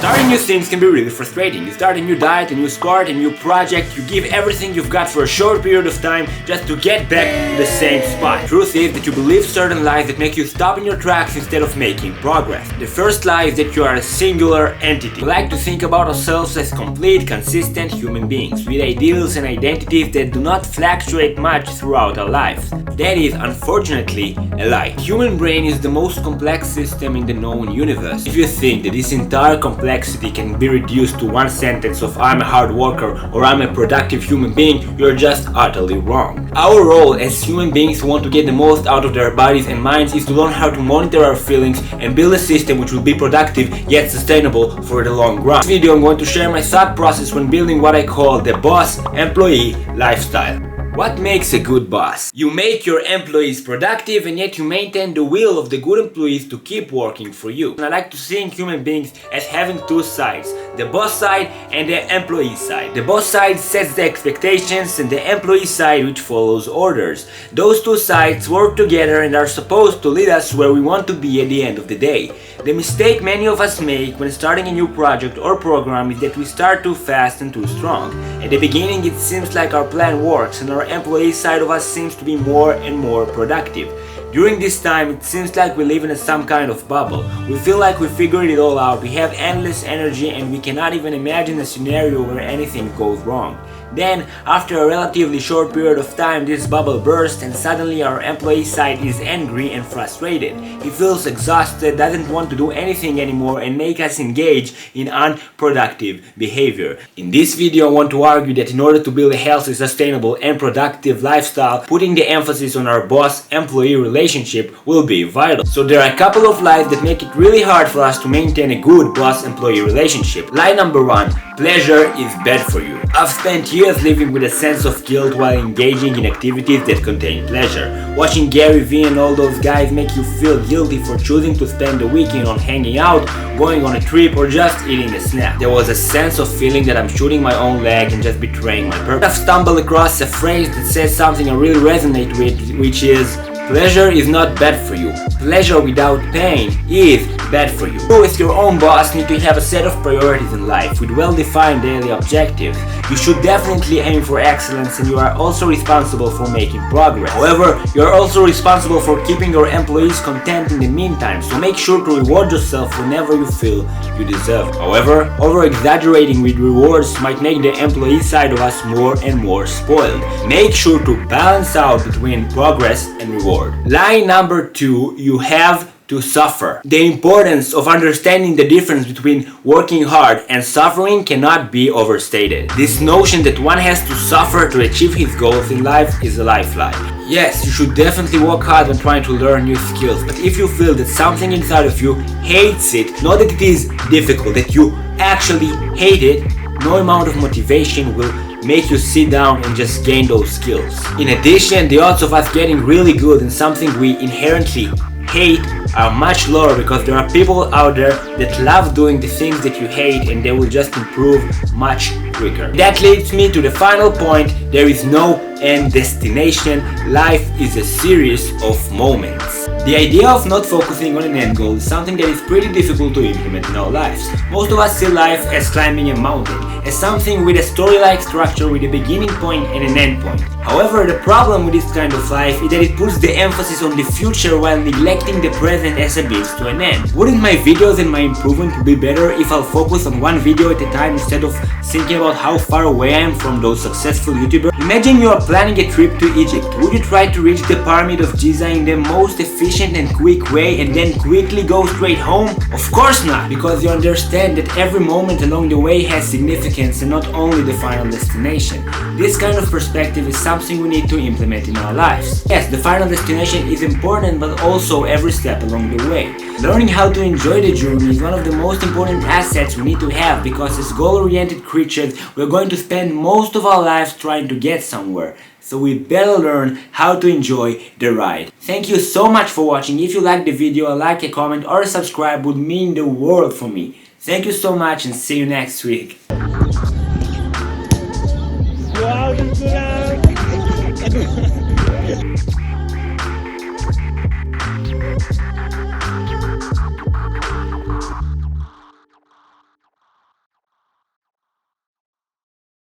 Starting new things can be really frustrating. You start a new diet, a new sport, a new project, you give everything you've got for a short period of time just to get back to the same spot. Truth is that you believe certain lies that make you stop in your tracks instead of making progress. The first lie is that you are a singular entity. We like to think about ourselves as complete, consistent human beings with ideals and identities that do not fluctuate much throughout our lives. That is, unfortunately, a lie. The human brain is the most complex system in the known universe. If you think that this entire complexity can be reduced to one sentence of "I'm a hard worker" or "I'm a productive human being," you're just utterly wrong. Our role as human beings who want to get the most out of their bodies and minds is to learn how to monitor our feelings and build a system which will be productive yet sustainable for the long run. In this video I'm going to share my thought process when building what I call the boss-employee lifestyle. What makes a good boss? You make your employees productive and yet you maintain the will of the good employees to keep working for you. And I like to think human beings as having two sides, the boss side and the employee side. The boss side sets the expectations and the employee side which follows orders. Those two sides work together and are supposed to lead us where we want to be at the end of the day. The mistake many of us make when starting a new project or program is that we start too fast and too strong. At the beginning it seems like our plan works and our employee side of us seems to be more and more productive. During this time it seems like we live in some kind of bubble. We feel like we figured it all out, we have endless energy and we cannot even imagine a scenario where anything goes wrong. Then, after a relatively short period of time, this bubble bursts and suddenly our employee side is angry and frustrated. He feels exhausted, doesn't want to do anything anymore and make us engage in unproductive behavior. In this video I want to argue that in order to build a healthy, sustainable and productive lifestyle, putting the emphasis on our boss-employee relationship will be vital. So there are a couple of lies that make it really hard for us to maintain a good boss-employee relationship. Lie number one: pleasure is bad for you. I've spent years living with a sense of guilt while engaging in activities that contain pleasure. Watching Gary Vee and all those guys make you feel guilty for choosing to spend the weekend on hanging out, going on a trip or just eating a snack. There was a sense of feeling that I'm shooting my own leg and just betraying my purpose. I've stumbled across a phrase that says something I really resonate with, which is: pleasure is not bad for you. Pleasure without pain is bad for you. You as your own boss need to have a set of priorities in life with well-defined daily objectives. You should definitely aim for excellence and you are also responsible for making progress. However, you are also responsible for keeping your employees content in the meantime, so make sure to reward yourself whenever you feel you deserve. However, over-exaggerating with rewards might make the employee side of us more and more spoiled. Make sure to balance out between progress and reward. Lie number two: you have to suffer. The importance of understanding the difference between working hard and suffering cannot be overstated. This notion that one has to suffer to achieve his goals in life is a life lie. Yes, you should definitely work hard when trying to learn new skills, but if you feel that something inside of you hates it, not that it is difficult, that you actually hate it, no amount of motivation will make you sit down and just gain those skills. In addition, the odds of us getting really good in something we inherently hate are much lower because there are people out there that love doing the things that you hate and they will just improve much quicker. That leads me to the final point: there is no end destination. Life is a series of moments. The idea of not focusing on an end goal is something that is pretty difficult to implement in our lives. Most of us see life as climbing a mountain, as something with a story-like structure with a beginning point and an end point. However, the problem with this kind of life is that it puts the emphasis on the future while neglecting the present as a means to an end. Wouldn't my videos and my improvement be better if I'll focus on one video at a time instead of thinking about how far away I am from those successful YouTubers? Imagine you are planning a trip to Egypt. Would you try to reach the Pyramid of Giza in the most efficient and quick way and then quickly go straight home? Of course not, because you understand that every moment along the way has significance and not only the final destination. This kind of perspective is something we need to implement in our lives. Yes, the final destination is important, but also every step along the way. Learning how to enjoy the journey is one of the most important assets we need to have, because as goal-oriented creatures, we're going to spend most of our lives trying to get somewhere. So we better learn how to enjoy the ride. Thank you so much for watching. If you liked the video, a like, a comment or a subscribe would mean the world for me. Thank you so much and see you next week. Wow,